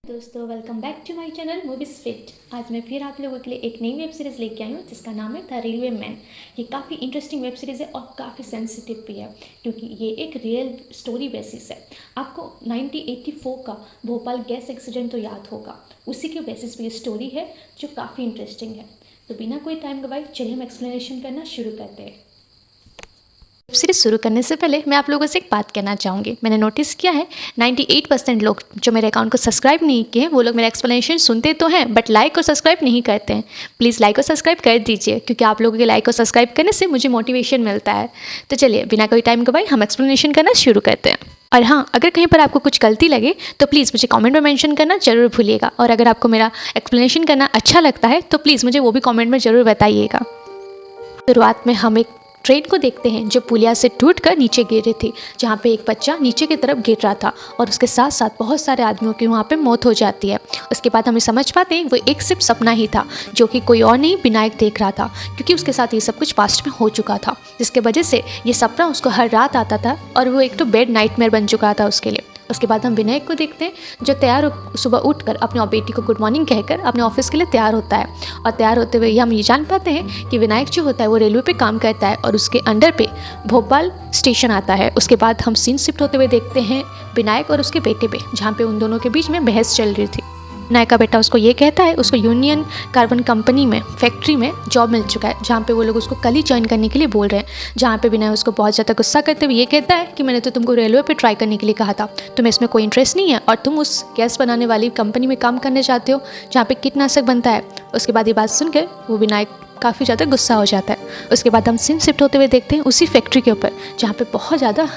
दोस्तों welcome back to my channel movies fit. आज मैं फिर आप लोगों के लिए एक नई वेब सीरीज़ लेके आई हूँ जिसका नाम है द रेलवे मैन। ये काफ़ी इंटरेस्टिंग वेब सीरीज़ है और काफ़ी सेंसिटिव भी है क्योंकि ये एक रियल स्टोरी बेसिस है। आपको 1984 का भोपाल गैस एक्सीडेंट तो याद होगा, उसी के बेसिस पे ये स्टोरी है जो काफ़ी इंटरेस्टिंग है। तो बिना कोई टाइम गवाए चलिए हम एक्सप्लेनेशन करना शुरू करते हैं। वेब सीरीज शुरू करने से पहले मैं आप लोगों से एक बात कहना चाहूँगी। मैंने नोटिस किया है 98% लोग जो मेरे अकाउंट को सब्सक्राइब नहीं किए हैं वो लोग मेरा एक्सप्लेनेशन सुनते तो हैं बट लाइक और सब्सक्राइब नहीं करते हैं। प्लीज़ लाइक और सब्सक्राइब कर दीजिए क्योंकि आप लोगों के लाइक और सब्सक्राइब करने से मुझे मोटिवेशन मिलता है। तो चलिए बिना कोई टाइम गवाए हम एक्सप्लेनेशन करना शुरू करते हैं। और हाँ, अगर कहीं पर आपको कुछ गलती लगे तो प्लीज़ मुझे कमेंट में मेंशन करना जरूर भूलिएगा। और अगर आपको मेरा एक्सप्लेनेशन करना अच्छा लगता है तो प्लीज़ मुझे वो भी कमेंट में ज़रूर बताइएगा। शुरुआत में हम एक ट्रेन को देखते हैं जो पुलिया से टूटकर नीचे गिर रही थी, जहाँ पे एक बच्चा नीचे की तरफ गिर रहा था और उसके साथ साथ बहुत सारे आदमियों की वहाँ पे मौत हो जाती है। उसके बाद हमें समझ पाते हैं वो एक सिर्फ सपना ही था जो कि कोई और नहीं विनायक देख रहा था, क्योंकि उसके साथ ये सब कुछ पास्ट में हो चुका था, जिसके वजह से ये सपना उसको हर रात आता था और वो एक तो बेड नाइटमेयर बन चुका था उसके लिए। उसके बाद हम विनायक को देखते हैं जो सुबह उठकर अपने बेटी को गुड मॉर्निंग कहकर अपने ऑफिस के लिए तैयार होता है। और तैयार होते हुए हम ये जान पाते हैं कि विनायक जो होता है वो रेलवे पे काम करता है और उसके अंडर पे भोपाल स्टेशन आता है। उसके बाद हम सीन शिफ्ट होते हुए देखते हैं विनायक और उसके बेटे पे, जहाँ पे उन दोनों के बीच में बहस चल रही थी। विनायक का बेटा उसको ये कहता है उसको यूनियन कार्बन कंपनी में फैक्ट्री में जॉब मिल चुका है, जहाँ पे वो लोग उसको कल ही ज्वाइन करने के लिए बोल रहे हैं। जहाँ पे विनय उसको बहुत ज़्यादा गुस्सा करते हुए ये कहता है कि मैंने तो तुमको रेलवे पे ट्राई करने के लिए कहा था, तुम्हें इसमें कोई इंटरेस्ट नहीं है और तुम उस गैस बनाने वाली कंपनी में काम करने चाहते हो जहाँ पे कीटनाशक बनता है। उसके बाद ये बात सुनकर वो विनायक काफ़ी ज़्यादा गुस्सा हो जाता है। उसके बाद हम सीन शिफ्ट होते हुए देखते हैं उसी फैक्ट्री के ऊपर, जहाँ पे बहुत ज़्यादा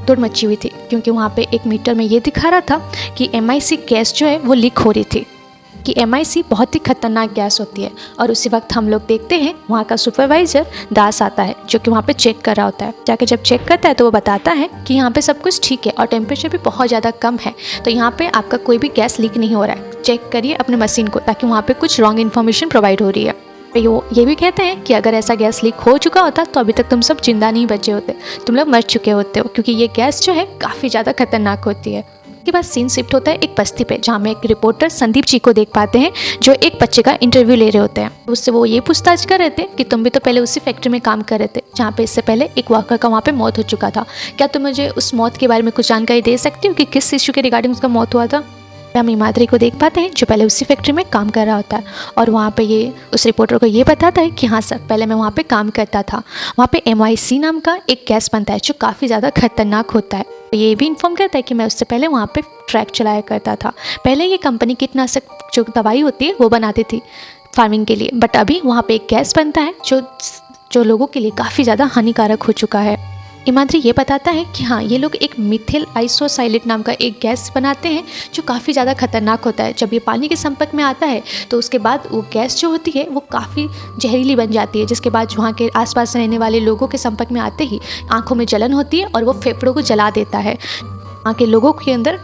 दौड़ मची हुई थी, क्योंकि वहाँ पे एक मीटर में ये दिखा रहा था कि MIC गैस जो है वो लीक हो रही थी, कि MIC बहुत ही खतरनाक गैस होती है। और उसी वक्त हम लोग देखते हैं वहाँ का सुपरवाइज़र दास आता है जो कि वहाँ पे चेक कर रहा होता है। जाके जब चेक करता है तो वो बताता है कि यहाँ पे सब कुछ ठीक है और टेम्परेचर भी बहुत ज़्यादा कम है, तो यहाँ पे आपका कोई भी गैस लीक नहीं हो रहा है, चेक करिए अपने मशीन को, ताकि वहाँ पे कुछ रॉन्ग इन्फॉर्मेशन प्रोवाइड हो रही है। ये भी कहते हैं कि अगर ऐसा गैस लीक हो चुका होता तो अभी तक तुम सब जिंदा नहीं बचे होते, तुम लोग मर चुके होते हो, क्योंकि ये गैस जो है काफ़ी ज़्यादा खतरनाक होती है। उसके बाद सीन शिफ्ट होता है एक बस्ती पे, जहाँ में एक रिपोर्टर संदीप जी को देख पाते हैं जो एक बच्चे का इंटरव्यू ले रहे होते हैं। उससे वो ये पूछताछ कर रहे थे कि तुम भी तो पहले उसी फैक्ट्री में काम कर रहे थे जहाँ पे इससे पहले एक वर्कर का वहाँ पे मौत हो चुका था, क्या तुम मुझे उस मौत के बारे में कुछ जानकारी दे सकती हो कि किस इशू के रिगार्डिंग उसका मौत हुआ था। हम इमादरी को देख पाते हैं जो पहले उसी फैक्ट्री में काम कर रहा होता है और वहाँ पे ये उस रिपोर्टर को ये बताता है कि हाँ सर, पहले मैं वहाँ पे काम करता था, वहाँ पे MIC नाम का एक गैस बनता है जो काफ़ी ज़्यादा खतरनाक होता है। ये भी इन्फॉर्म करता है कि मैं उससे पहले वहाँ पे ट्रैक चलाया करता था। पहले ये कंपनी कीटनाशक जो दवाई होती है वो बनाती थी फार्मिंग के लिए, बट अभी वहाँ पर एक गैस बनता है जो लोगों के लिए काफ़ी ज़्यादा हानिकारक हो चुका है। इमादरी ये बताता है कि हाँ, ये लोग एक मिथिल आइसोसाइलेट नाम का एक गैस बनाते हैं जो काफ़ी ज़्यादा खतरनाक होता है। जब ये पानी के संपर्क में आता है तो उसके बाद वो गैस जो होती है वो काफ़ी जहरीली बन जाती है, जिसके बाद वहाँ के आसपास रहने वाले लोगों के संपर्क में आते ही आँखों में जलन होती है और वो फेफड़ों को जला देता है। वहाँ के लोगों के अंदर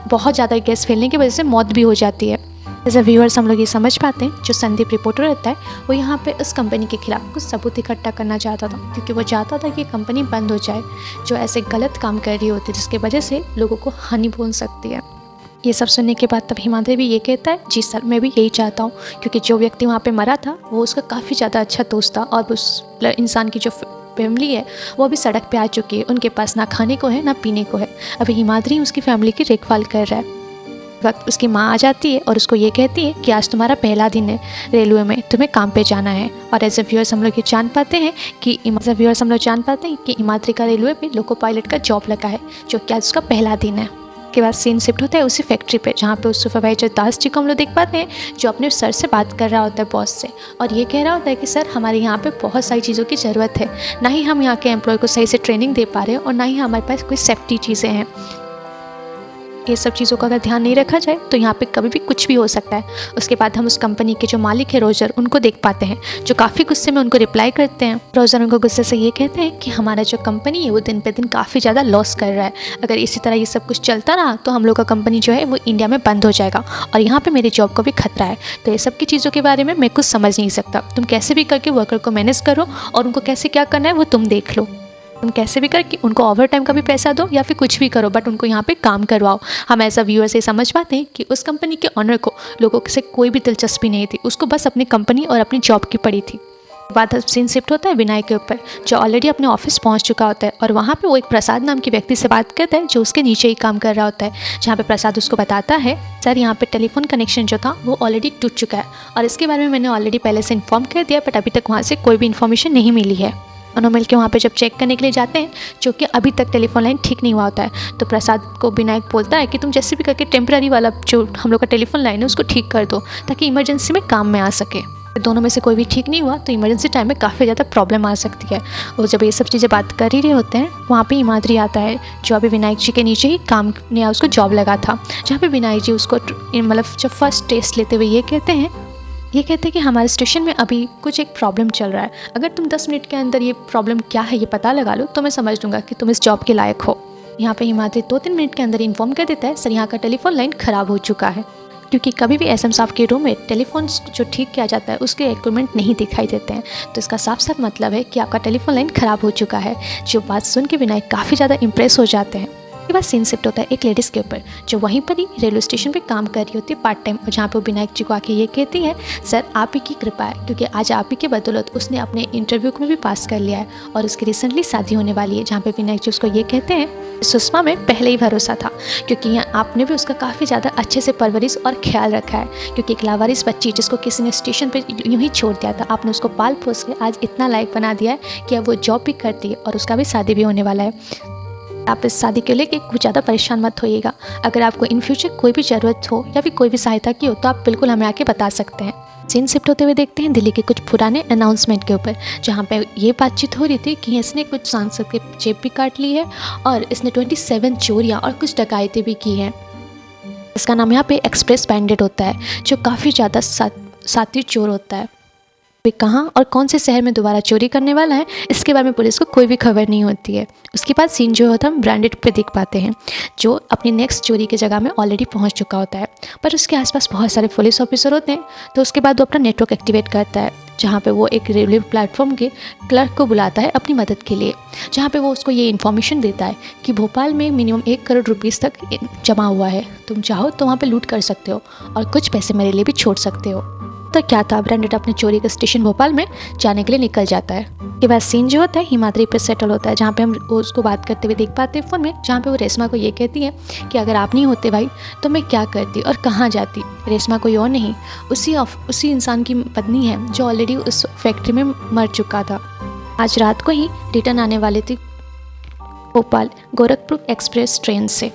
बहुत ज़्यादा गैस फैलने की वजह से मौत भी हो जाती है। एज अ व्यूअर्स हम लोग ये समझ पाते हैं जो संदीप रिपोर्टर रहता है वो यहाँ पे उस कंपनी के खिलाफ कुछ सबूत इकट्ठा करना चाहता था, क्योंकि वो चाहता था कि कंपनी बंद हो जाए जो ऐसे गलत काम कर रही होती है जिसके वजह से लोगों को हानि पहुँच सकती है। ये सब सुनने के बाद तब हिमाद्री भी ये कहता है जी सर, मैं भी यही चाहता हूँ, क्योंकि जो व्यक्ति वहाँ पर मरा था वो उसका काफ़ी ज़्यादा अच्छा दोस्त था और उस इंसान की जो फैमिली है वो अभी सड़क पे आ चुकी है, उनके पास ना खाने को है ना पीने को है। अभी हिमाद्री उसकी फैमिली की देखभाल कर रहा है। वक्त उसकी माँ आ जाती है और उसको ये कहती है कि आज तुम्हारा पहला दिन है रेलवे में, तुम्हें काम पे जाना है। और एज ए व्यूअर्स हम लोग ये जान पाते हैं कि इमाद्री का रेलवे पे लोको पायलट का जॉब लगा है, जो कि आज उसका पहला दिन है। के बाद सीन शिफ्ट होता है उसी फैक्ट्री पे, जहाँ पे उस सुपरवाइजर दास जी को हम लोग देख पाते हैं जो अपने सर से बात कर रहा होता है, बॉस से, और ये कह रहा होता है कि सर हमारे यहाँ पे बहुत सारी चीज़ों की ज़रूरत है, ना ही हम यहाँ के एम्प्लॉय को सही से ट्रेनिंग दे पा रहे हैं और ना ही हमारे पास कोई सेफ्टी चीज़ें हैं। ये सब चीज़ों का अगर ध्यान नहीं रखा जाए तो यहाँ पे कभी भी कुछ भी हो सकता है। उसके बाद हम उस कंपनी के जो मालिक है रोजर, उनको देख पाते हैं जो काफ़ी गुस्से में उनको रिप्लाई करते हैं। रोजर उनको गुस्से से ये कहते हैं कि हमारा जो कंपनी है वो दिन पे दिन काफ़ी ज़्यादा लॉस कर रहा है, अगर इसी तरह ये सब कुछ चलता रहा तो हम लोग का कंपनी जो है वो इंडिया में बंद हो जाएगा और यहाँ पर मेरी जॉब को भी खतरा है। तो ये सब की चीज़ों के बारे में मैं कुछ समझ नहीं सकता, तुम कैसे भी करके वर्कर को मैनेज करो और उनको कैसे क्या करना है वो तुम देख लो। तुम कैसे भी करके उनको ओवर टाइम का भी पैसा दो या फिर कुछ भी करो, बट उनको यहाँ पे काम करवाओ। हम एज अ व्यूअर से समझ पाते हैं कि उस कंपनी के ऑनर को लोगों से कोई भी दिलचस्पी नहीं थी, उसको बस अपनी कंपनी और अपनी जॉब की पड़ी थी। बाद सीन शिफ्ट होता है विनायक के ऊपर, जो ऑलरेडी अपने ऑफिस पहुंच चुका होता है और वहाँ पे वो एक प्रसाद नाम के व्यक्ति से बात करता है जो उसके नीचे ही काम कर रहा होता है, जहाँ पे प्रसाद उसको बताता है सर यहाँ पे टेलीफोन कनेक्शन जो था वो ऑलरेडी टूट चुका है और इसके बारे में मैंने ऑलरेडी पहले से इन्फॉर्म कर दिया, बट अभी तक वहाँ से कोई भी इन्फॉर्मेशन नहीं मिली है। दोनों मिल के वहाँ पे जब चेक करने के लिए जाते हैं, जो कि अभी तक टेलीफोन लाइन ठीक नहीं हुआ होता है, तो प्रसाद को विनायक बोलता है कि तुम जैसे भी करके टेम्प्रेरी वाला जो हम लोग का टेलीफोन लाइन है उसको ठीक कर दो ताकि इमरजेंसी में काम में आ सके। दोनों में से कोई भी ठीक नहीं हुआ तो इमरजेंसी टाइम में काफ़ी ज़्यादा प्रॉब्लम आ सकती है। और जब ये सब चीज़ें बात कर ही रहे होते हैं, वहाँ पे हिमाद्री आता है जो अभी विनायक जी के नीचे ही काम ने उसको जॉब लगा था, जहाँ पे विनायक जी उसको मतलब जब फर्स्ट टेस्ट लेते हुए ये कहते हैं कि हमारे स्टेशन में अभी कुछ एक प्रॉब्लम चल रहा है, अगर तुम 10 मिनट के अंदर ये प्रॉब्लम क्या है ये पता लगा लो तो मैं समझ लूँगा कि तुम इस जॉब के लायक हो। यहाँ पे हिमाद्री 2-3 मिनट के अंदर इन्फॉर्म कर देता है सर यहाँ का टेलीफोन लाइन ख़राब हो चुका है, क्योंकि कभी भी एसएम साहब के रूम में टेलीफोन जो ठीक किया जाता है उसके इक्विपमेंट नहीं दिखाई देते हैं, तो इसका साफ साफ मतलब है कि आपका टेलीफोन लाइन ख़राब हो चुका है। जो बात सुन के विनायक काफ़ी ज़्यादा इंप्रेस हो जाते हैं। उसके बाद सीन शिफ्ट होता है एक लेडीज़ के ऊपर जो वहीं पर ही रेलवे स्टेशन पे काम कर रही होती है पार्ट टाइम, और जहाँ पे वो विनायक जी को आके ये कहती है सर आप ही की कृपा है, क्योंकि आज आप ही के बदौलत उसने अपने इंटरव्यू में भी पास कर लिया है और उसकी रिसेंटली शादी होने वाली है। जहाँ पे विनायक जी उसको ये कहते हैं सुषमा में पहले ही भरोसा था, क्योंकि यहाँ आपने भी उसका काफ़ी ज़्यादा अच्छे से परवरिश और ख्याल रखा है, क्योंकि एक लावारिस बच्ची जिसको किसी ने स्टेशन पर यूँ ही छोड़ दिया था, आपने उसको पाल पोस के आज इतना लायक बना दिया है कि अब वो जॉब भी करती है और उसका भी शादी भी होने वाला है। आप इस शादी के लेके कुछ ज़्यादा परेशान मत होइएगा। अगर आपको इन फ्यूचर कोई भी ज़रूरत हो या फिर कोई भी सहायता की हो तो आप बिल्कुल हमें आके बता सकते हैं। सीन शिफ्ट होते हुए देखते हैं दिल्ली के कुछ पुराने अनाउंसमेंट के ऊपर, जहाँ पे ये बातचीत हो रही थी कि इसने कुछ सांसद के जेब भी काट ली है और इसने 27 चोरियाँ और कुछ डकैती भी की हैं। इसका नाम यहाँ पे एक्सप्रेस बैंडेड होता है, जो काफ़ी ज़्यादा साथी चोर होता है। वे कहाँ और कौन से शहर में दोबारा चोरी करने वाला है इसके बारे में पुलिस को कोई भी खबर नहीं होती है। उसके बाद सीन जो होता है हम ब्रांडेड पे देख पाते हैं, जो अपनी नेक्स्ट चोरी की जगह में ऑलरेडी पहुंच चुका होता है, पर उसके आसपास बहुत सारे पुलिस ऑफिसर होते हैं। तो उसके बाद वो अपना नेटवर्क एक्टिवेट करता है, जहाँ पे वो एक रेलवे प्लेटफॉर्म के क्लर्क को बुलाता है अपनी मदद के लिए, जहाँ पे वो उसको ये इन्फॉर्मेशन देता है कि भोपाल में मिनिमम 1 करोड़ रुपीज़ तक जमा हुआ है, तुम चाहो तो वहाँ पे लूट कर सकते हो और कुछ पैसे मेरे लिए भी छोड़ सकते हो। तो क्या था, ब्रांडेड अपने चोरी के स्टेशन भोपाल में जाने के लिए निकल जाता है। के बाद सीन जो होता है हिमाद्री पे सेटल होता है, जहाँ पे हम उसको बात करते हुए देख पाते हैं फ़ोन में, जहाँ पे वो रेशमा को ये कहती है कि अगर आप नहीं होते भाई तो मैं क्या करती और कहाँ जाती। रेशमा कोई और नहीं, उसी इंसान की पत्नी है जो ऑलरेडी उस फैक्ट्री में मर चुका था। आज रात को ही रिटर्न आने वाली थी भोपाल गोरखपुर एक्सप्रेस ट्रेन से।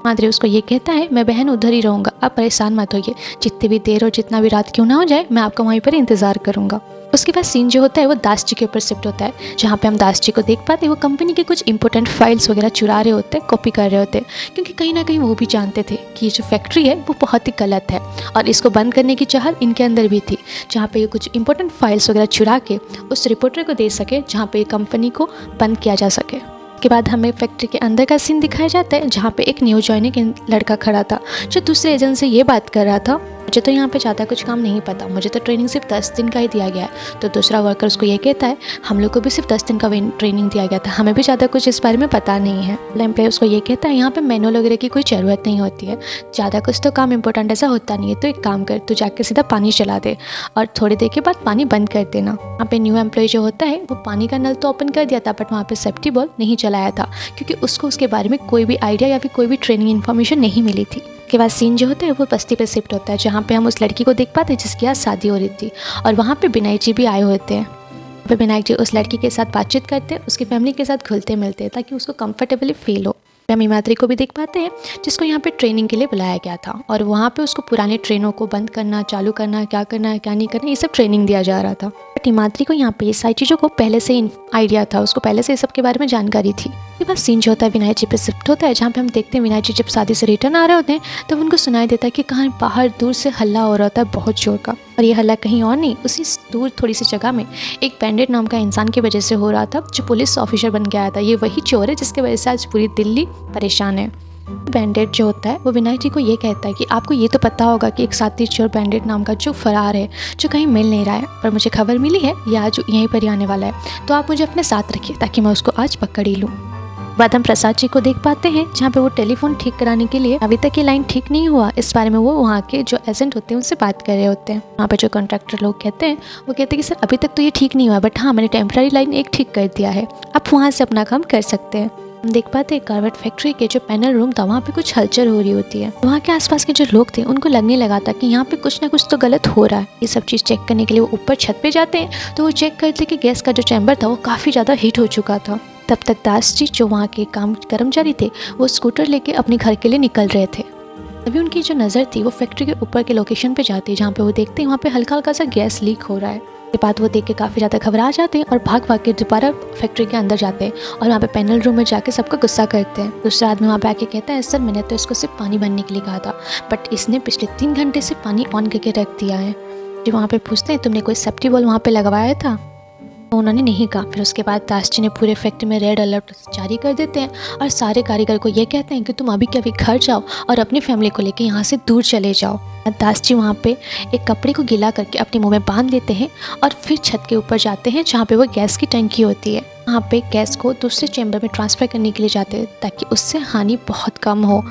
माधुरी उसको ये कहता है मैं बहन उधर ही रहूँगा, आप परेशान मत होइए, जितनी भी देर और जितना भी रात क्यों ना हो जाए मैं आपका वहीं पर इंतज़ार करूँगा। उसके बाद सीन जो होता है वो दास जी के ऊपर शिफ्ट होता है, जहाँ पे हम दास जी को देख पाते हैं वो कंपनी के कुछ इंपॉर्टेंट फाइल्स वगैरह चुरा रहे होते हैं, कॉपी कर रहे होते हैं, क्योंकि कहीं ना कहीं वो भी जानते थे कि ये जो फैक्ट्री है वो बहुत ही गलत है और इसको बंद करने की चाहत इनके अंदर भी थी, जहाँ पे ये कुछ इंपॉर्टेंट फाइल्स वगैरह चुरा के उस रिपोर्टर को दे सके, जहाँ पे कंपनी को बंद किया जा सके। के बाद हमें फैक्ट्री के अंदर का सीन दिखाया जाता है, जहाँ पे एक न्यू ज्वाइनिंग लड़का खड़ा था जो दूसरे एजेंट से ये बात कर रहा था मुझे तो यहाँ पे ज़्यादा कुछ काम नहीं पता, मुझे तो ट्रेनिंग सिर्फ 10 दिन का ही दिया गया है। तो दूसरा वर्कर उसको ये कहता है हम लोग को भी सिर्फ 10 दिन का ट्रेनिंग दिया गया था, हमें भी ज़्यादा कुछ इस बारे में पता नहीं है। एम्प्लॉय उसको ये कहता है यहाँ पे मैनुअल वगैरह की कोई ज़रूरत नहीं होती है, ज़्यादा कुछ तो काम इंपॉर्टेंट ऐसा होता नहीं है, तो एक काम कर तू जाके सीधा पानी चला दे और थोड़ी देर के बाद पानी बंद कर देना। वहाँ पे न्यू एम्प्लॉय जो होता है वो पानी का नल तो ओपन कर दिया था, बट वहाँ पे सेफ्टी बॉल नहीं चलाया था, क्योंकि उसको उसके बारे में कोई भी आइडिया या फिर कोई भी ट्रेनिंग इन्फॉर्मेशन नहीं मिली थी। के बाद सीन जो होता है वो बस्ती पे शिफ्ट होता है, जहाँ पे हम उस लड़की को देख पाते हैं जिसकी आज शादी हो रही थी, और वहाँ पे विनायक जी भी आए होते हैं। वहाँ पे विनायक जी उस लड़की के साथ बातचीत करते हैं, उसकी फैमिली के साथ घुलते मिलते हैं ताकि उसको कंफर्टेबली फील हो। हम हिमाद्री को भी देख पाते हैं जिसको यहाँ पे ट्रेनिंग के लिए बुलाया गया था, और वहाँ पे उसको पुराने ट्रेनों को बंद करना, चालू करना, क्या करना है क्या नहीं करना, ये सब ट्रेनिंग दिया जा रहा था। बट हिमाद्री को यहाँ पे ये सारी चीज़ों को पहले से आइडिया था, उसको पहले से सब के बारे में जानकारी थी। उसके बाद सीन जो होता है विनायक जी पे शिफ्ट होता है, जहाँ पे हम देखते हैं विनायक जी जब शादी से रिटर्न आ रहे होते हैं तो उनको सुनाई देता है कि कहाँ बाहर दूर से हल्ला हो रहा होता है बहुत जोर का, और ये हल्ला कहीं और नहीं उसी दूर थोड़ी सी जगह में एक बैंडेड नाम का इंसान की वजह से हो रहा था, जो पुलिस ऑफिसर बन के आया था। ये वही चोर है जिसकी वजह से आज पूरी दिल्ली परेशान है। बैंडेड जो होता है वो विनायक जी को ये कहता है कि आपको ये तो पता होगा कि एक साथी चोर बैंडेड नाम का जो फरार है, जो कहीं मिल नहीं रहा है, पर मुझे खबर मिली है ये आज यहीं पर ही आने वाला है, तो आप मुझे अपने साथ रखिए ताकि मैं उसको आज पकड़ ही लूँ। बाद हम प्रसाद जी को देख पाते हैं जहाँ पे वो टेलीफोन ठीक कराने के लिए अभी तक ये लाइन ठीक नहीं हुआ, इस बारे में वो वहाँ के जो एजेंट होते हैं उनसे बात कर रहे होते हैं। वहाँ पे जो कॉन्ट्रैक्टर लोग कहते हैं वो कहते हैं कि सर अभी तक तो ये ठीक नहीं हुआ, बट हाँ मैंने टेम्पररी लाइन एक ठीक कर दिया है, आप वहाँ से अपना काम कर सकते हैं। हम देख पाते हैं कारवेट फैक्ट्री के जो पैनल रूम था वहाँ पे कुछ हलचल हो रही होती है। वहाँ के आसपास के जो लोग थे उनको लगने लगा था कि यहाँ पे कुछ ना कुछ तो गलत हो रहा है। ये सब चीज़ चेक करने के लिए वो ऊपर छत पे जाते हैं तो वो चेक करते कि गैस का जो चैम्बर था वो काफ़ी ज़्यादा हीट हो चुका था। तब तक दास जी जो वहाँ के काम कर्मचारी थे वो स्कूटर लेके अपने घर के लिए निकल रहे थे। तभी उनकी जो नज़र थी वो फैक्ट्री के ऊपर के लोकेशन पे जाती है जहाँ पे वो देखते हैं वहाँ पे हल्का हल्का सा गैस लीक हो रहा है। के बाद वो देख के काफ़ी ज़्यादा घबरा जाते हैं और भाग भाग के दोबारा फैक्ट्री के अंदर जाते हैं और वहाँ पे पैनल रूम में जाके सबको गुस्सा करते हैं। दूसरा आदमी वहाँ पे आके कहता है सर मैंने तो इसको सिर्फ पानी भरने के लिए कहा था, बट इसने पिछले 3 घंटे से पानी ऑन करके रख दिया है। जो वहाँ पे पूछते हैं तुमने कोई सेफ्टी बॉल वहाँ पे लगवाया था? तो उन्होंने नहीं कहा। फिर उसके बाद दास जी ने पूरे फैक्ट्री में रेड अलर्ट जारी कर देते हैं और सारे कारीगर को ये कहते हैं कि तुम अभी के अभी घर जाओ और अपनी फैमिली को लेकर यहाँ से दूर चले जाओ। दास जी वहाँ पे एक कपड़े को गीला करके अपने मुंह में बांध देते हैं और फिर छत के ऊपर जाते हैं जहाँ पे वो गैस की टंकी होती है। वहाँ पे गैस को दूसरे चैम्बर में ट्रांसफ़र करने के लिए जाते हैं ताकि उससे हानि बहुत कम हो।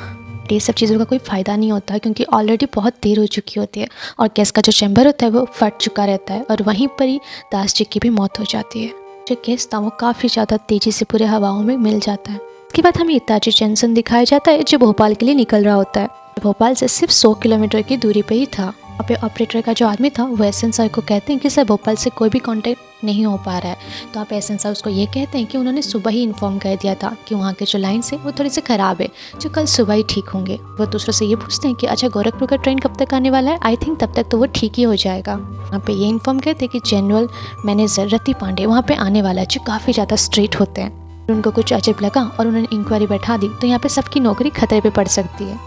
ये सब चीज़ों का कोई फ़ायदा नहीं होता क्योंकि ऑलरेडी बहुत देर हो चुकी होती है और गैस का जो चैम्बर होता है वो फट चुका रहता है और वहीं पर ही दास जी की भी मौत हो जाती है। जो गैस था वो काफ़ी ज़्यादा तेज़ी से पूरे हवाओं में मिल जाता है। इसके बाद हमें हिताची जंक्शन दिखाया जाता है जो भोपाल के लिए निकल रहा होता है। भोपाल से सिर्फ 100 किलोमीटर की दूरी पे ही था। वहाँ पे ऑपरेटर का जो आदमी था वो एसएन सर को कहते हैं कि सर भोपाल से कोई भी कांटेक्ट नहीं हो पा रहा है। तो आप एसएन सर उसको ये कहते हैं कि उन्होंने सुबह ही इन्फॉर्म कर दिया था कि वहाँ के जो लाइन्स है वो थोड़ी सी ख़राब है, जो कल सुबह ही ठीक होंगे। वो दूसरों से ये पूछते हैं कि अच्छा गोरखपुर का ट्रेन कब तक आने वाला है? आई थिंक तब तक तो वो ठीक ही हो जाएगा। वहाँ पे ये इन्फॉर्म करते हैं कि जनरल मैनेजर रति पांडे वहाँ पे आने वाला है जो काफ़ी ज़्यादा स्ट्रिक्ट होते हैं। उनको कुछ अजीब लगा और उन्होंने इंक्वायरी बैठा दी तो यहाँ पे सबकी नौकरी खतरे पे पड़ सकती है।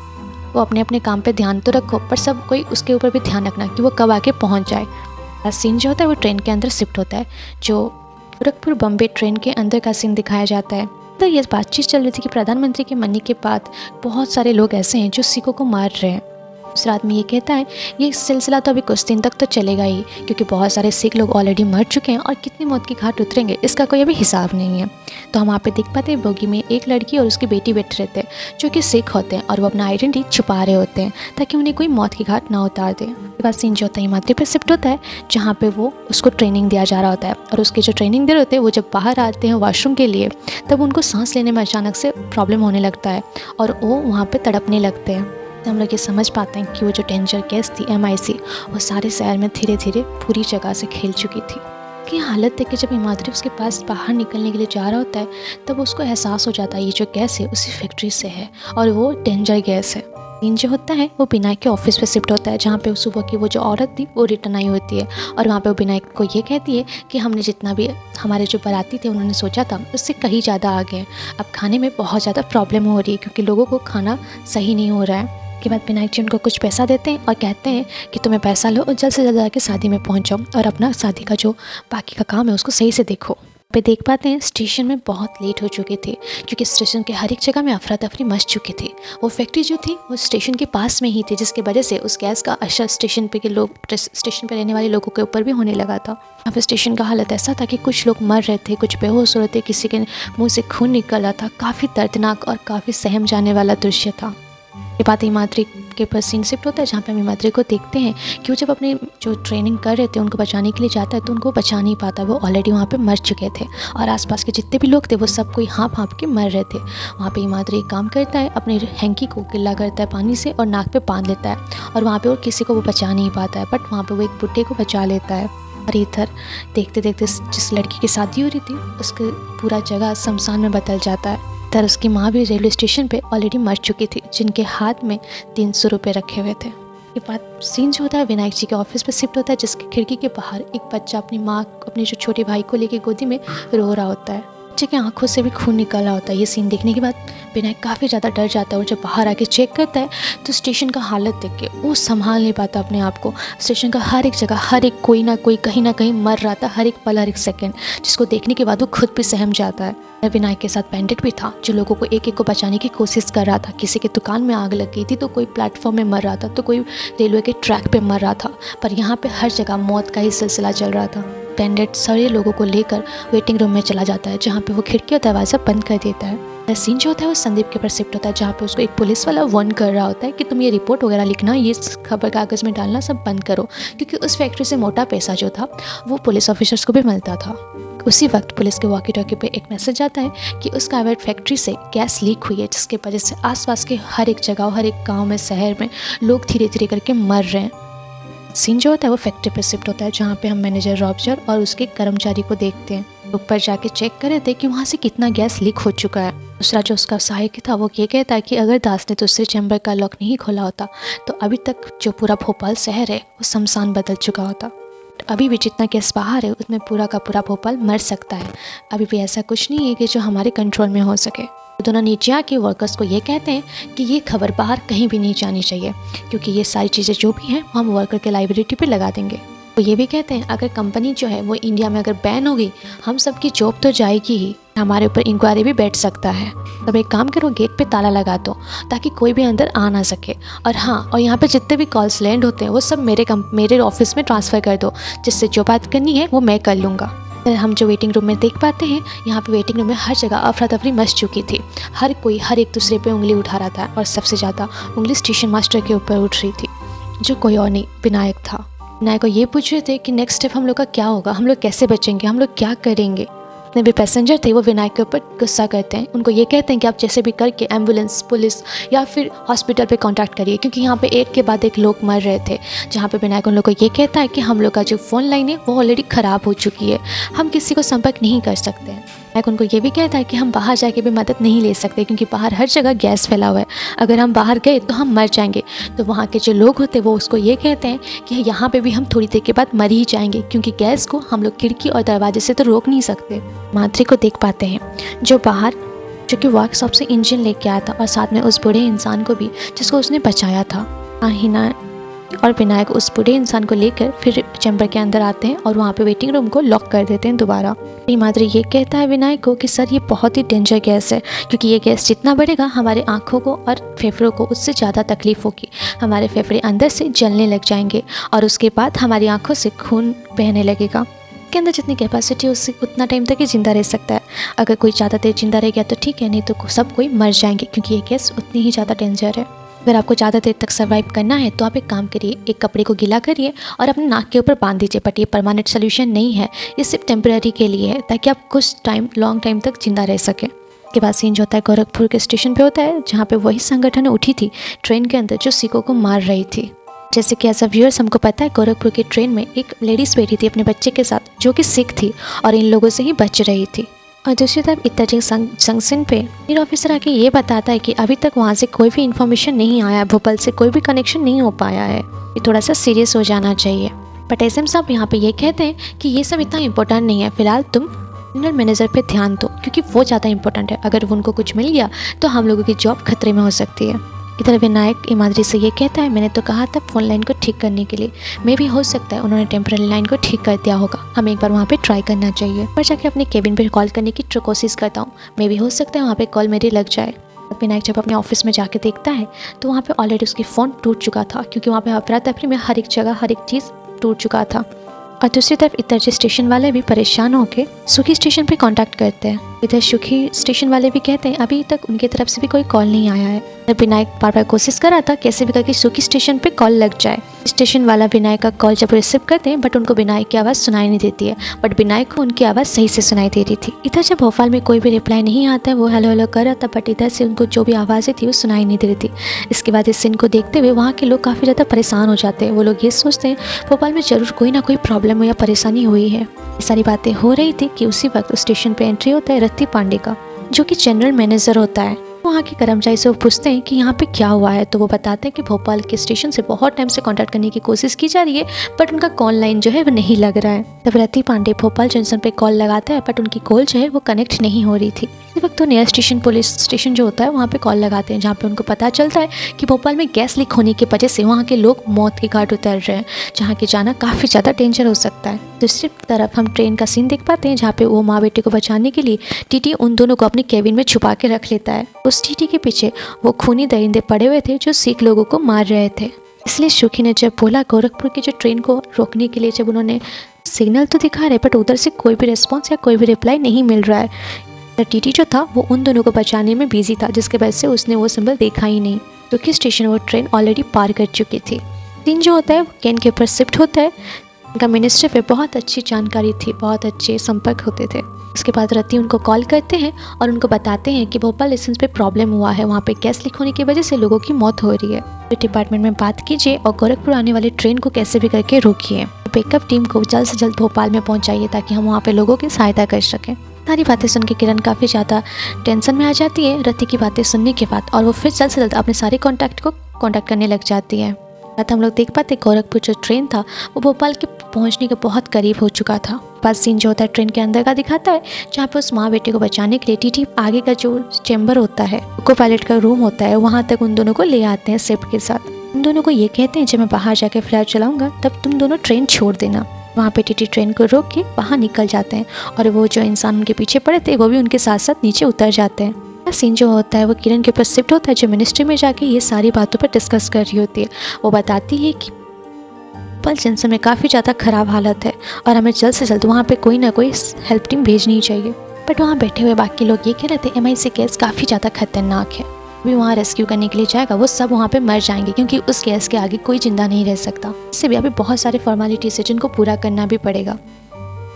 वो अपने अपने काम पे ध्यान तो रखो पर सब कोई उसके ऊपर भी ध्यान रखना कि वो कब आके पहुँच जाए। सीन जो होता है वो ट्रेन के अंदर शिफ्ट होता है, जो गोरखपुर बम्बे ट्रेन के अंदर का सीन दिखाया जाता है। तो ये बातचीत चल रही थी कि प्रधानमंत्री के मरने के बाद बहुत सारे लोग ऐसे हैं जो सिखों को मार रहे हैं। दूसरा आदमी ये कहता है ये सिलसिला तो अभी कुछ दिन तक तो चलेगा ही क्योंकि बहुत सारे सिख लोग ऑलरेडी मर चुके हैं और कितनी मौत की घाट उतरेंगे इसका कोई अभी हिसाब नहीं है। तो हम वहाँ पे देख पाते हैं बोगी में एक लड़की और उसकी बेटी बैठे रहते हैं जो कि सिख होते हैं और वो अपना आइडेंटिटी छुपा रहे होते हैं ताकि उन्हें कोई मौत की घाट ना उतार दे। उसके बाद सीन जो होता है हिमाद्री पर शिफ्ट होता है जहाँ पे वो उसको ट्रेनिंग दिया जा रहा होता है और उसके जो ट्रेनिंग दे रहे होते हैं वो जब बाहर आते हैं वॉशरूम के लिए तब उनको सांस लेने में अचानक से प्रॉब्लम होने लगता है और वो वहाँ पर तड़पने लगते हैं। तो हम लोग ये समझ पाते हैं कि वो जो डेंजर गैस थी MIC वो सारे शहर में धीरे धीरे पूरी जगह से खेल चुकी थी। कि हालत देख के जब हिमाद्री उसके पास बाहर निकलने के लिए जा रहा होता है तब उसको एहसास हो जाता है ये जो गैस है उसी फैक्ट्री से है और वो डेंजर गैस है। सीन जो होता है वो विनायक के ऑफिस पे शिफ्ट होता है जहाँ पे सुबह की वो जो औरत थी वो रिटर्न आई होती है और वहाँ पे वो विनायक को ये कहती है कि हमने जितना भी हमारे जो बाराती थे उन्होंने सोचा था उससे कहीं ज़्यादा आ गए, अब खाने में बहुत ज़्यादा प्रॉब्लम हो रही है क्योंकि लोगों को खाना सही नहीं हो रहा है। के बाद विनायक जी उनको कुछ पैसा देते हैं और कहते हैं कि तुम्हें पैसा लो और जल्द से जल्द आके शादी में पहुंच जाओ और अपना शादी का जो बाकी का काम है उसको सही से देखो। पे देख पाते हैं स्टेशन में बहुत लेट हो चुके थे क्योंकि स्टेशन के हर एक जगह में अफरा तफरी मच चुकी थी। वो फैक्ट्री जो थी वो स्टेशन के पास में ही थी जिसकी वजह से उस गैस का असर स्टेशन पे के लोग स्टेशन पे रहने वाले लोगों के ऊपर भी होने लगा था। यहाँ पे स्टेशन का हालत ऐसा था कि कुछ लोग मर रहे थे, कुछ बेहोश हो रहे थे, किसी के मुँह से खून निकल रहा था। काफ़ी दर्दनाक और काफ़ी सहम जाने वाला दृश्य था। ये बात हिमाद्री के पास सीन शिफ्ट होता है जहाँ पे हम हिमाद्री को देखते हैं कि वो जब अपने जो ट्रेनिंग कर रहे थे उनको बचाने के लिए जाता है तो उनको बचा नहीं पाता, वो ऑलरेडी वहाँ पे मर चुके थे और आसपास के जितने भी लोग थे वो सब कोई हाँप के मर रहे थे। वहाँ पे हिमाद्री काम करता है, अपने हैंकी को गिल्ला करता है पानी से और नाक पे बांध लेता है और वहाँ पर वो किसी को वो बचा नहीं पाता है, बट वहाँ पर वो एक बुड्ढे को बचा लेता है। और इधर देखते देखते जिस लड़की की शादी हो रही थी उसका पूरा जगह शमशान में बदल जाता है। इधर उसकी माँ भी रेलवे स्टेशन पे ऑलरेडी मर चुकी थी जिनके हाथ में 300 रुपये रखे हुए थे। ये बात सीन जो होता है विनायक जी के ऑफिस पे शिफ्ट होता है जिसकी खिड़की के बाहर एक बच्चा अपनी माँ अपने जो छोटे भाई को लेके गोदी में रो रहा होता है। बच्चे की आंखों से भी खून निकल रहा होता है। ये सीन देखने के बाद विनायक काफ़ी ज़्यादा डर जाता है और जब बाहर आके चेक करता है तो स्टेशन का हालत देख के वो संभाल नहीं पाता अपने आप को। स्टेशन का हर एक जगह हर एक कोई ना कोई कहीं ना कहीं मर रहा था, हर एक पल हर एक सेकंड, जिसको देखने के बाद वो खुद भी सहम जाता है। विनायक के साथ बैंडिट भी था जो लोगों को एक एक को बचाने की कोशिश कर रहा था। किसी के दुकान में आग लग गई थी तो कोई प्लेटफॉर्म में मर रहा था, तो कोई रेलवे के ट्रैक पे मर रहा था, पर यहाँ पे हर जगह मौत का ही सिलसिला चल रहा था। बैंडिट सारे लोगों को लेकर वेटिंग रूम में चला जाता है जहाँ पे वो खिड़की और दरवाज़ा बंद कर देता है। सीन जो होता है वो संदीप के ऊपर शिफ्ट होता है जहाँ पे उसको एक पुलिस वाला वार्न कर रहा होता है कि तुम ये रिपोर्ट वगैरह लिखना, ये खबर कागज़ में डालना सब बंद करो, क्योंकि उस फैक्ट्री से मोटा पैसा जो था वो पुलिस ऑफिसर्स को भी मिलता था। उसी वक्त पुलिस के वॉकी टॉकी पे एक मैसेज आता है कि उस कावेट फैक्ट्री से गैस लीक हुई है, जिसके वजह से आसपास के हर एक जगह हर एक गाँव में शहर में लोग धीरे धीरे करके मर रहे हैं। सीन जो होता है वो फैक्ट्री पे शिफ्ट होता है जहाँ पे हम मैनेजर रॉबर्ट और उसके कर्मचारी को देखते हैं। ऊपर जाके चेक कर रहे थे कि वहाँ से कितना गैस लीक हो चुका है। दूसरा जो उसका सहायक था वो ये कहता है कि अगर दास ने दूसरे चैम्बर का लॉक नहीं खोला होता तो अभी तक जो पूरा भोपाल शहर है वो शमशान बदल चुका होता। अभी भी जितना गैस बाहर है उसमें पूरा का पूरा भोपाल मर सकता है। अभी भी ऐसा कुछ नहीं है कि जो हमारे कंट्रोल में हो सके। दोनों नीचे आके वर्कर्स को ये कहते हैं कि ये खबर बाहर कहीं भी नहीं जानी चाहिए, क्योंकि ये सारी चीज़ें जो भी हैं हम वर्कर के लाइबिलिटी पे लगा देंगे। वो ये भी कहते हैं अगर कंपनी जो है वो इंडिया में अगर बैन होगी हम सबकी जॉब तो जाएगी ही, हमारे ऊपर इंक्वायरी भी बैठ सकता है। तब एक काम करो, गेट पे ताला लगा दो ताकि कोई भी अंदर आ ना सके। और हाँ, और यहाँ पे जितने भी कॉल्स लैंड होते हैं वो सब मेरे ऑफिस में ट्रांसफ़र कर दो, जिससे जो बात करनी है वो मैं कर लूँगा। हम जो वेटिंग रूम में देख पाते हैं, यहाँ पे वेटिंग रूम में हर जगह अफरा तफरी मच चुकी थी। हर कोई हर एक दूसरे पे उंगली उठा रहा था और सबसे ज़्यादा उंगली स्टेशन मास्टर के ऊपर उठ रही थी, जो कोई और नहीं विनायक था। विनायक को ये पूछ रहे थे कि नेक्स्ट स्टेप हम लोग का क्या होगा, हम लोग कैसे बचेंगे, हम लोग क्या करेंगे। जितने भी पैसेंजर थे वो विनायक के ऊपर गुस्सा करते हैं। उनको ये कहते हैं कि आप जैसे भी करके एम्बुलेंस, पुलिस या फिर हॉस्पिटल पे कांटेक्ट करिए, क्योंकि यहाँ पे एक के बाद एक लोग मर रहे थे। जहाँ पे विनायक उन लोग को ये कहता है कि हम लोग का जो फ़ोन लाइन है वो ऑलरेडी ख़राब हो चुकी है, हम किसी को संपर्क नहीं कर सकते हैं। विनायक उनको ये भी कहता है कि हम बाहर जाके भी मदद नहीं ले सकते, क्योंकि बाहर हर जगह गैस फैला हुआ है, अगर हम बाहर गए तो हम मर जाएंगे। तो वहाँ के जो लोग होते हैं वो उसको ये कहते हैं कि यहाँ पे भी हम थोड़ी देर के बाद मर ही जाएंगे, क्योंकि गैस को हम लोग खिड़की और दरवाजे से तो रोक नहीं सकते। माद्री को देख पाते हैं जो बाहर, जो कि वर्कशॉप से इंजन लेके आया था, और साथ में उस बूढ़े इंसान को भी जिसको उसने बचाया था। हिना और विनायक उस बूढ़े इंसान को लेकर फिर चैम्बर के अंदर आते हैं और वहाँ पे वेटिंग रूम को लॉक कर देते हैं दोबारा। माद्री ये कहता है विनायक को कि सर ये बहुत ही डेंजर गैस है, क्योंकि ये गैस जितना बढ़ेगा हमारे आँखों को और फेफड़ों को उससे ज़्यादा तकलीफ होगी। हमारे फेफड़े अंदर से जलने लग जाएंगे और उसके बाद हमारी आँखों से खून बहने लगेगा। के अंदर जितनी कैपेसिटी उससे उतना टाइम तक ही जिंदा रह सकता है। अगर कोई ज़्यादा देर जिंदा रह गया तो ठीक है, नहीं तो सब कोई मर जाएंगे, क्योंकि ये गैस उतनी ही ज़्यादा डेंजर है। अगर आपको ज़्यादा देर तक सर्वाइव करना है तो आप एक काम करिए, एक कपड़े को गीला करिए और अपने नाक के ऊपर बांध दीजिए। बट ये परमानेंट सोल्यूशन नहीं है, ये सिर्फ टेम्पररी के लिए है, ताकि आप कुछ टाइम लॉन्ग टाइम तक जिंदा रह सकें। के बाद सीन जो होता है गोरखपुर के स्टेशन पे होता है, जहाँ पे वही संगठन उठी थी ट्रेन के अंदर जो सिखों को मार रही थी। जैसे कि एज अ व्यूअर्स हमको पता है गोरखपुर की ट्रेन में एक लेडीज़ बैठी थी अपने बच्चे के साथ, जो कि सिख थी और इन लोगों से ही बच रही थी। और दूसरी तरफ इत्यादि जंक्शन पे फिर ऑफिसर आके ये बताता है कि अभी तक वहाँ से कोई भी इन्फॉर्मेशन नहीं आया, भोपाल से कोई भी कनेक्शन नहीं हो पाया है, ये थोड़ा सा सीरियस हो जाना चाहिए। बट एसएम साहब यहाँ पे ये कहते हैं कि ये सब इतना इंपॉर्टेंट नहीं है, फिलहाल तुम जनरल मैनेजर पे ध्यान दो, क्योंकि वो ज़्यादा इंपॉर्टेंट है। अगर उनको कुछ मिल गया तो हम लोगों की जॉब खतरे में हो सकती है। इधर विनायक ईमानदारी से ये कहता है, मैंने तो कहा था फ़ोन लाइन को ठीक करने के लिए, मे भी हो सकता है उन्होंने टेम्पररी लाइन को ठीक कर दिया होगा, हमें एक बार वहाँ पे ट्राई करना चाहिए। पर जाके अपने केबिन पे कॉल करने की कोशिश करता हूँ, मे भी हो सकता है वहाँ पे कॉल मेरी लग जाए। विनायक जब अपने ऑफिस में जाके देखता है तो वहाँ पे ऑलरेडी उसकी फ़ोन टूट चुका था, क्योंकि वहाँ पे अफरा तफरी में हर एक जगह हर एक चीज़ टूट चुका था। और दूसरी तरफ इतरजी स्टेशन वाले भी परेशान होकर सुखी स्टेशन पे कांटेक्ट करते हैं। इधर सुखी स्टेशन वाले भी कहते हैं अभी तक उनकी तरफ से भी कोई कॉल नहीं आया है। विनायक बार बार कोशिश कर रहा था कैसे भी करके सुखी स्टेशन पे कॉल लग जाए। स्टेशन वाला विनायक का कॉल जब रिसीव करते हैं बट उनको विनायक की आवाज़ सुनाई नहीं देती है, बट विनायक को उनकी आवाज़ सही से सुनाई दे रही थी। इधर जब भोपाल में कोई भी रिप्लाई नहीं आता है, वो हेलो हेलो कर रहा था, बट इधर से उनको जो भी आवाज़ें थी वो सुनाई नहीं दे रही थी। इसके बाद इस सीन को देखते हुए वहाँ के लोग काफ़ी ज़्यादा परेशान हो जाते हैं। वो लोग ये सोचते हैं भोपाल में ज़रूर कोई ना कोई प्रॉब्लम या परेशानी हुई है। ये सारी बातें हो रही थी कि उसी वक्त स्टेशन पर एंट्री होता है रत्ती पांडे का, जो कि जनरल मैनेजर होता है। वहाँ के कर्मचारी से वो पूछते हैं कि यहाँ पे क्या हुआ है, तो वो बताते हैं कि भोपाल के स्टेशन से बहुत टाइम से कांटेक्ट करने की कोशिश की जा रही है, बट उनका कॉल लाइन जो है वो नहीं लग रहा है। तब रति पांडे भोपाल जंक्शन पे कॉल लगाता है, बट उनकी कॉल जो है वो कनेक्ट नहीं हो रही थी। इस वक्त तो नया स्टेशन पुलिस स्टेशन जो होता है वहाँ पे कॉल लगाते हैं, जहाँ पे उनको पता चलता है कि भोपाल में गैस लीक होने की वजह से वहाँ के लोग मौत के घाट उतर रहे हैं, जहाँ के जाना काफ़ी ज़्यादा डेंजर हो सकता है। दूसरी तरफ हम ट्रेन का सीन देख पाते हैं, जहाँ पे वो माँ बेटे को बचाने के लिए टीटी उन दोनों को अपने केबिन में छुपा के रख लेता है। उस टीटी के पीछे वो खूनी दरिंदे पड़े हुए थे जो सिख लोगों को मार रहे थे। इसलिए सुखी ने जब बोला गोरखपुर की जो ट्रेन को रोकने के लिए, जब उन्होंने सिग्नल तो दिखा रहे बट उधर से कोई भी रिस्पॉन्स या कोई भी रिप्लाई नहीं मिल रहा है। टीटी जो था वो उन दोनों को बचाने में बिजी था, जिसके वजह से उसने वो सिंबल देखा ही नहीं, क्योंकि स्टेशन वो ट्रेन ऑलरेडी पार कर चुकी थी। सीन जो होता है वो कैन के ऊपर शिफ्ट होता है। उनका मिनिस्ट्री पे बहुत अच्छी जानकारी थी, बहुत अच्छे संपर्क होते थे। उसके बाद रति उनको कॉल करते हैं और उनको बताते हैं कि भोपाल स्टेशन पे प्रॉब्लम हुआ है, वहाँ पे गैस लीक होने की वजह से लोगों की मौत हो रही है। तो डिपार्टमेंट में बात कीजिए और गोरखपुर आने वाली ट्रेन को कैसे भी करके रोकिए। बैकअप टीम को जल्द से जल्द भोपाल में पहुँचाइए ताकि हम वहाँ पे लोगों की सहायता कर सकें। सारी बातें सुन के किरण काफ़ी ज़्यादा टेंशन में आ जाती है रति की बातें सुनने के बाद, और वो फिर जल्द से जल्द अपने सारे कॉन्टैक्ट को कॉन्टैक्ट करने लग जाती है। हम लोग देख पाते गोरखपुर जो ट्रेन था वो भोपाल के पहुंचने के बहुत करीब हो चुका था। पास सीन जो होता है ट्रेन के अंदर का दिखाता है, जहाँ पे उस माँ बेटे को बचाने के लिए टीटी आगे का जो चैम्बर होता है, को पायलट का रूम होता है, वहाँ तक उन दोनों को ले आते हैं शिफ्ट के साथ। उन दोनों को ये कहते हैं जब मैं बाहर जाकर फ्लाइट चलाऊंगा तब तुम दोनों ट्रेन छोड़ देना। वहाँ पे टीटी ट्रेन को रोक के बाहर निकल जाते हैं और वो जो इंसान उनके पीछे पड़े थे वो भी उनके साथ साथ नीचे उतर जाते हैं। सीन जो होता है वो किरण के ऊपर शिफ्ट होता है, जो मिनिस्ट्री में जाके ये सारी बातों पर डिस्कस कर रही होती है। वो बताती है कि भोपाल जंक्शन में काफ़ी ज़्यादा ख़राब हालत है और हमें जल्द से जल्द वहाँ पे कोई ना कोई हेल्प टीम भेजनी चाहिए। बट वहाँ बैठे हुए बाकी लोग ये कह रहे थे MI6 गैस काफ़ी ज़्यादा खतरनाक है, भी वहाँ रेस्क्यू करने के लिए जाएगा वो सब वहाँ पे मर जाएंगे, क्योंकि उस गैस के आगे कोई जिंदा नहीं रह सकता। इससे भी अभी बहुत सारे फॉर्मेलिटीज है जिनको पूरा करना भी पड़ेगा।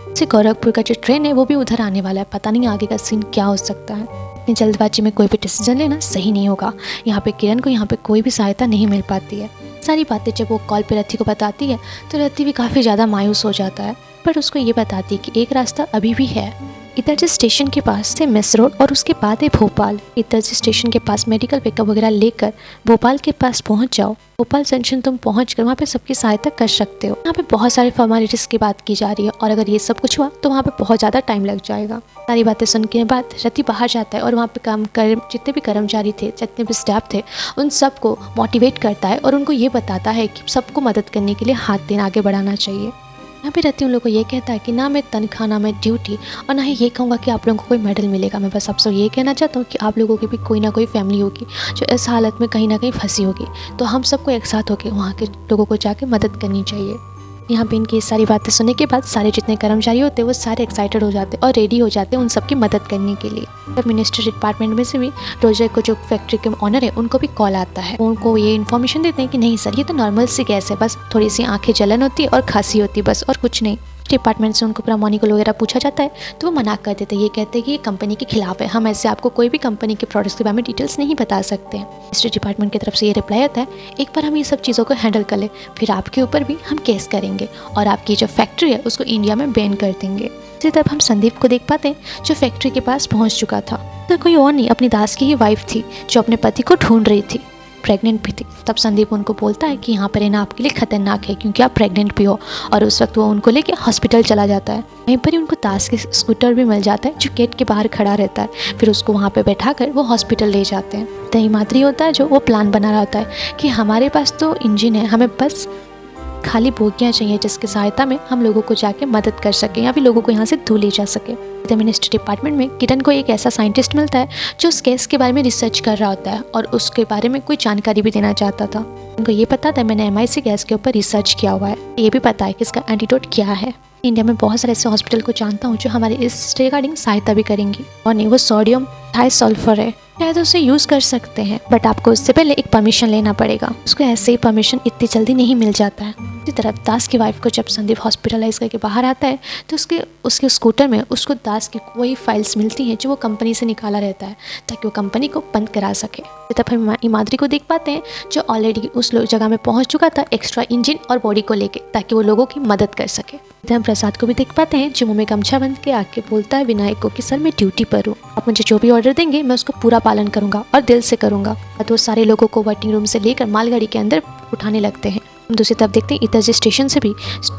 इससे गोरखपुर का जो ट्रेन है वो भी उधर आने वाला है, पता नहीं आगे का सीन क्या हो सकता है। इतनी जल्दबाजी में कोई भी डिसीजन लेना सही नहीं होगा। यहाँ पे किरण को यहाँ पे कोई भी सहायता नहीं मिल पाती है। सारी बातें जब वो कॉल पे रति को बताती है तो रति भी काफ़ी ज़्यादा मायूस हो जाता है, पर उसको ये बताती है कि एक रास्ता अभी भी है। इधर जिस स्टेशन के पास से मिस रोड और उसके बाद है भोपाल। इधर जिस स्टेशन के पास मेडिकल पिकअप वगैरह लेकर भोपाल के पास पहुंच जाओ। भोपाल जंक्शन तुम पहुंच कर वहाँ पे सबकी सहायता कर सकते हो। यहाँ पे बहुत सारे फॉर्मेलिटीज की बात की जा रही है और अगर ये सब कुछ हुआ तो वहाँ पे बहुत ज़्यादा टाइम लग जाएगा। सारी बातें सुन के बाद रति बाहर जाता है और वहाँ पे काम कर जितने भी कर्मचारी थे, जितने भी स्टाफ थे, उन सबको मोटिवेट करता है और उनको ये बताता है कि सबको मदद करने के लिए हाथ देना आगे बढ़ाना चाहिए। यहाँ पे रति उन लोगों को ये कहता है कि ना मैं तनख्वाह, ना मैं ड्यूटी, और ना ही ये कहूँगा कि आप लोगों को कोई मेडल मिलेगा। मैं बस आपसे ये कहना चाहता हूँ कि आप लोगों की भी कोई ना कोई फैमिली होगी जो इस हालत में कहीं ना कहीं फंसी होगी, तो हम सबको एक साथ होकर वहाँ के लोगों को जाके मदद करनी चाहिए। यहाँ पे इनकी सारी बातें सुनने के बाद सारे जितने कर्मचारी होते हैं वो सारे एक्साइटेड हो जाते हैं और रेडी हो जाते हैं उन सबकी मदद करने के लिए। तब मिनिस्ट्री डिपार्टमेंट में से भी रोजर को जो फैक्ट्री के ऑनर है उनको भी कॉल आता है। उनको ये इन्फॉर्मेशन देते हैं कि नहीं सर, ये तो नॉर्मल सी गैस है, बस थोड़ी सी आंखें जलन होती है और खांसी होती है बस, और कुछ नहीं। डिपार्टमेंट से उनको पूरा मॉनिकल वगैरह पूछा जाता है तो वो मना कर देते हैं। ये कहते हैं कि ये कंपनी के खिलाफ है, हम ऐसे आपको कोई भी कंपनी के प्रोडक्ट्स के बारे में डिटेल्स नहीं बता सकते। मिनिस्ट्री डिपार्टमेंट की तरफ से ये रिप्लाई आता है, एक बार हम ये सब चीज़ों को हैंडल कर ले फिर आपके ऊपर भी हम केस करेंगे और आपकी जो फैक्ट्री है उसको इंडिया में बैन कर देंगे। इसी तरफ हम संदीप को देख पाते हैं जो फैक्ट्री के पास पहुँच चुका था। तो कोई और नहीं, अपनी दास की ही वाइफ थी जो अपने पति को ढूंढ रही थी, प्रेग्नेंट भी थी। तब संदीप उनको बोलता है कि यहाँ पर रहना आपके लिए खतरनाक है क्योंकि आप प्रेग्नेंट भी हो, और उस वक्त वो उनको लेके हॉस्पिटल चला जाता है। वहीं पर ही उनको दास के स्कूटर भी मिल जाता है जो गेट के बाहर खड़ा रहता है। फिर उसको वहाँ पे बैठा कर वो हॉस्पिटल ले जाते हैं। दही मात्री होता है जो वो प्लान बना रहा होता है कि हमारे पास तो इंजन है, हमें बस खाली बोगियाँ चाहिए जिसकी सहायता में हम लोगों को जाके मदद कर सकें या फिर लोगों को यहाँ से दूर ले जा सके। मिनिस्ट्री डिपार्टमेंट में किरण को एक ऐसा साइंटिस्ट मिलता है जो उस केस के बारे में रिसर्च कर रहा होता है और उसके बारे में कोई जानकारी भी देना चाहता था। उनको ये पता था मैंने MI6 गैस के ऊपर रिसर्च किया हुआ है, ये भी पता है कि इसका एंटीडोट क्या है। इंडिया में बहुत सारे ऐसे हॉस्पिटल को जानता हूँ जो हमारे इस रिगार्डिंग सहायता भी करेंगी, और नहीं वो सोडियम थाइसल्फर है, शायद उसे यूज़ कर सकते हैं, बट आपको उससे पहले एक परमिशन लेना पड़ेगा। उसको ऐसे ही परमिशन इतनी जल्दी नहीं मिल जाता है। इसी तरफ दास की वाइफ को जब संदीप हॉस्पिटलाइज करके बाहर आता है तो उसके स्कूटर में उसको दास की वही फाइल्स मिलती हैं जो वो कंपनी से निकाला रहता है ताकि वो कंपनी को बंद करा सके। तब हम हिमाद्री को देख पाते हैं जो ऑलरेडी उस जगह में पहुंच चुका था एक्स्ट्रा इंजन और बॉडी को लेके ताकि वो लोगों की मदद कर सके। हम प्रसाद को भी देख पाते हैं जो मुँह में गमछा बंध के आके बोलता है विनायक को कि सर मैं ड्यूटी पर हूँ, आप मुझे जो भी ऑर्डर देंगे मैं उसको पूरा पालन करूंगा और दिल से करूंगा। तो सारे लोगों को वेटिंग रूम से लेकर मालगाड़ी के अंदर उठाने लगते हैं। हम दूसरी तरफ देखते हैं इधर स्टेशन से भी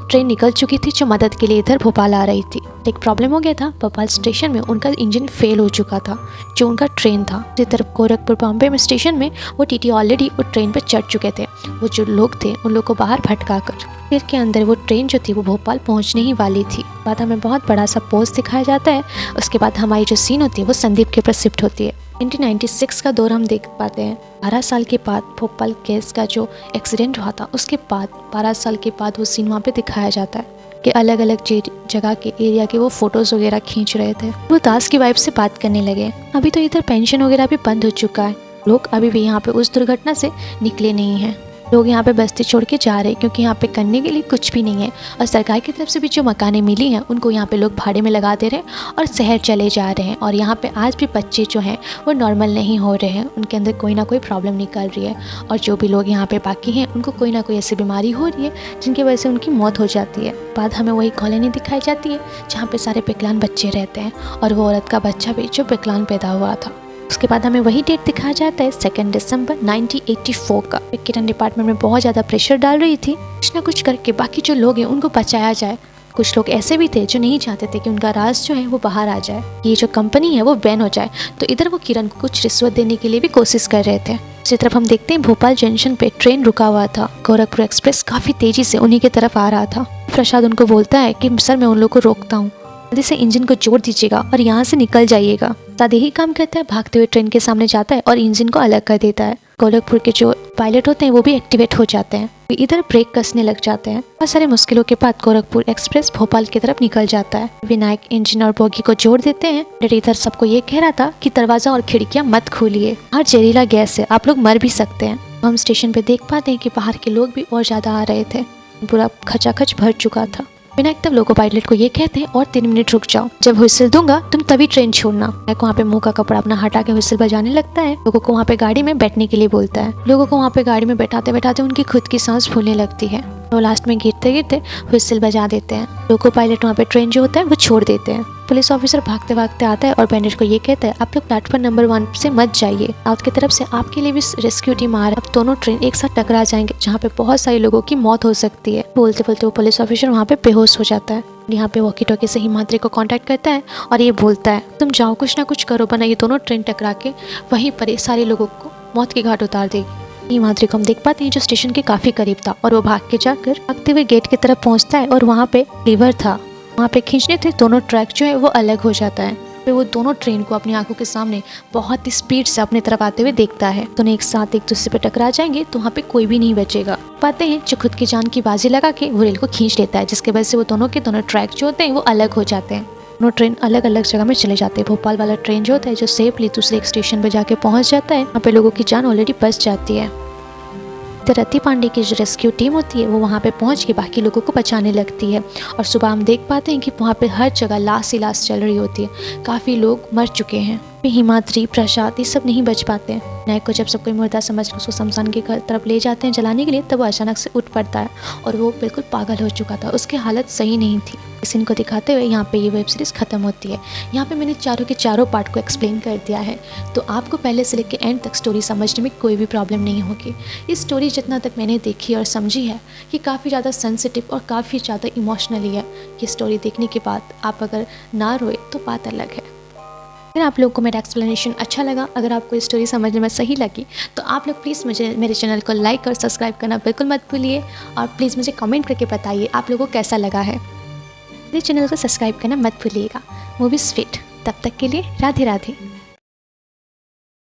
ट्रेन निकल चुकी थी जो मदद के लिए इधर भोपाल आ रही थी। एक प्रॉब्लम हो गया था, भोपाल स्टेशन में उनका इंजन फेल हो चुका था जो उनका ट्रेन था। इसी तरफ गोरखपुर बॉम्बे में स्टेशन में वो टीटी ऑलरेडी वो ट्रेन पर चढ़ चुके थे। वो जो लोग थे उन लोग को बाहर भटका कर फिर के अंदर वो ट्रेन जो थी वो भोपाल पहुंचने ही वाली थी। बाद हमें बहुत बड़ा सा पोस्ट दिखाया जाता है। उसके बाद हमारी जो सीन होती है वो संदीप के ऊपर शिफ्ट होती है। 1996 का दौर हम देख पाते हैं। 12 साल के बाद भोपाल केस का जो एक्सीडेंट हुआ था उसके बाद 12 साल के बाद वो सीन वहाँ पे दिखाया जाता है कि अलग अलग जगह के एरिया के वो फोटोज़ वगैरह खींच रहे थे। वो दास की वाइफ से बात करने लगे। अभी तो इधर पेंशन वगैरह भी बंद हो चुका है, लोग अभी भी यहाँ पे उस दुर्घटना से निकले नहीं हैं। लोग यहाँ पे बस्ती छोड़ के जा रहे हैं क्योंकि यहाँ पे करने के लिए कुछ भी नहीं है और सरकार की तरफ से भी जो मकानें मिली हैं उनको यहाँ पे लोग भाड़े में लगा दे रहे हैं और शहर चले जा रहे हैं। और यहाँ पे आज भी बच्चे जो हैं वो नॉर्मल नहीं हो रहे हैं, उनके अंदर कोई ना कोई प्रॉब्लम निकल रही है। और जो भी लोग यहाँ पे बाकी हैं उनको कोई ना कोई ऐसी बीमारी हो रही है जिनकी वजह से उनकी मौत हो जाती है। बाद हमें वही कॉलोनी दिखाई जाती है जहाँ पे सारे विकलांग बच्चे रहते हैं और वो औरत का बच्चा भी जो विकलांग पैदा हुआ था। उसके बाद हमें वही डेट दिखाया जाता है 2 दिसंबर 1984 का। किरण डिपार्टमेंट में बहुत ज़्यादा प्रेशर डाल रही थी कुछ ना कुछ करके बाकी जो लोग हैं उनको बचाया जाए। कुछ लोग ऐसे भी थे जो नहीं चाहते थे कि उनका राज जो है वो बाहर आ जाए, ये जो कंपनी है वो बैन हो जाए। तो इधर वो किरण को कुछ रिश्वत देने के लिए भी कोशिश कर रहे थे। इसी तरफ हम देखते हैं भोपाल जंक्शन पे ट्रेन रुका हुआ था। गोरखपुर एक्सप्रेस काफ़ी तेजी से उन्हीं की तरफ आ रहा था। प्रसाद उनको बोलता है कि सर मैं उन लोग को रोकता हूँ, जल्दी से इंजन को जोड़ दीजिएगा और यहाँ से निकल जाइएगा। साथ यही काम करता है, भागते हुए ट्रेन के सामने जाता है और इंजन को अलग कर देता है। गोरखपुर के जो पायलट होते हैं वो भी एक्टिवेट हो जाते हैं, इधर ब्रेक कसने लग जाते हैं। बहुत सारे मुश्किलों के बाद गोरखपुर एक्सप्रेस भोपाल की तरफ निकल जाता है। विनायक इंजन और बोगी को जोड़ देते हैं। इधर सबको ये कह रहा था कि दरवाजा और खिड़कियां मत खोलिए, हर जहरीला गैस है, आप लोग मर भी सकते हैं। हम स्टेशन पे देख पाते हैं कि बाहर के लोग भी और ज्यादा आ रहे थे, पूरा खचाखच भर चुका था। विनायक तब लोको पायलट को ये कहते हैं और 3 मिनट रुक जाओ, जब व्हिसल दूंगा तुम तभी ट्रेन छोड़ना। विनायक वहाँ पे मुंह का कपड़ा अपना हटा के व्हिसल बजाने लगता है। लोगों को वहाँ पे गाड़ी में बैठने के लिए बोलता है। लोगों को वहाँ पे गाड़ी में बैठाते बैठाते उनकी खुद की सांस फूलने लगती है। तो लास्ट में गिरते गिरते व्हिसल बजा देते हैं। लोको पायलट वहाँ पे ट्रेन जो होता है वो छोड़ देते हैं। पुलिस ऑफिसर भागते भागते आता है और बैंडेज को ये कहता है आप लोग प्लेटफॉर्म नंबर 1 से मत जाइए, साउथ की तरफ से आपके लिए भी रेस्क्यू टीम आ रहा है। अब दोनों ट्रेन एक साथ टकरा जाएंगे जहाँ पे बहुत सारे लोगों की मौत हो सकती है। बोलते बोलते वो पुलिस ऑफिसर वहाँ पे बेहोश हो जाता है। यहाँ पे वॉकी टॉकी से हिमाद्री को कांटेक्ट करता है और ये बोलता है तुम जाओ कुछ ना कुछ करो, बना ये दोनों ट्रेन टकरा के वहीं पर सारे लोगों को मौत के घाट उतार देगी। हिमाद्री को हम देख पाते हैं जो स्टेशन के काफी करीब था और वो भाग के जाकर भागते हुए गेट की तरफ पहुंचता है और वहाँ पे लीवर था, वहाँ पे खींचने थे दोनों ट्रैक जो है वो अलग हो जाता है। फिर वो दोनों ट्रेन को अपनी आंखों के सामने बहुत ही स्पीड से अपनी तरफ आते हुए देखता है। दोनों एक साथ एक दूसरे पे टकरा जाएंगे तो वहाँ पे कोई भी नहीं बचेगा। पाते हैं जो खुद की जान की बाजी लगा के वो रेल को खींच लेता है, जिसके वजह से वो दोनों के दोनों ट्रैक जो होते हैं वो अलग हो जाते हैं। दोनों ट्रेन अलग अलग जगह में चले जाते हैं। भोपाल वाला ट्रेन जो होता है जो सेफली दूसरे एक स्टेशन पे जाके पहुंच जाता है, वहाँ पे लोगों की जान ऑलरेडी बच जाती है। रति पांडे की जो रेस्क्यू टीम होती है वो वहाँ पे पहुँच के बाकी लोगों को बचाने लगती है और सुबह हम देख पाते हैं कि वहाँ पे हर जगह लाश ही लाश चल रही होती है, काफ़ी लोग मर चुके हैं। हिमाद्री प्रसाद ये सब नहीं बच पाते हैं। नायक को जब सब कोई मुर्दा समझ कर उसको शमशान की तरफ ले जाते हैं जलाने के लिए, तब वो अचानक से उठ पड़ता है और वो बिल्कुल पागल हो चुका था, उसकी हालत सही नहीं थी। इस सीन को दिखाते हुए यहाँ पे ये वेब सीरीज़ ख़त्म होती है। यहाँ पे मैंने चारों के चारों पार्ट को एक्सप्लेन कर दिया है, तो आपको पहले से लेकर एंड तक स्टोरी समझने में कोई भी प्रॉब्लम नहीं होगी। इस स्टोरी जितना तक मैंने देखी और समझी है कि काफ़ी ज़्यादा सेंसिटिव और काफ़ी ज़्यादा इमोशनली है। ये स्टोरी देखने के बाद आप अगर ना रोए तो बात अलग है। अगर आप लोगों को मेरा एक्सप्लेनेशन अच्छा लगा, अगर आपको इस स्टोरी समझने में सही लगी, तो आप लोग प्लीज़ मुझे मेरे चैनल को लाइक और सब्सक्राइब करना बिल्कुल मत भूलिए और प्लीज़ मुझे कमेंट करके बताइए आप लोगों को कैसा लगा है। मेरे चैनल को सब्सक्राइब करना मत भूलिएगा। मूवीज़ फिट, तब तक के लिए राधे राधे।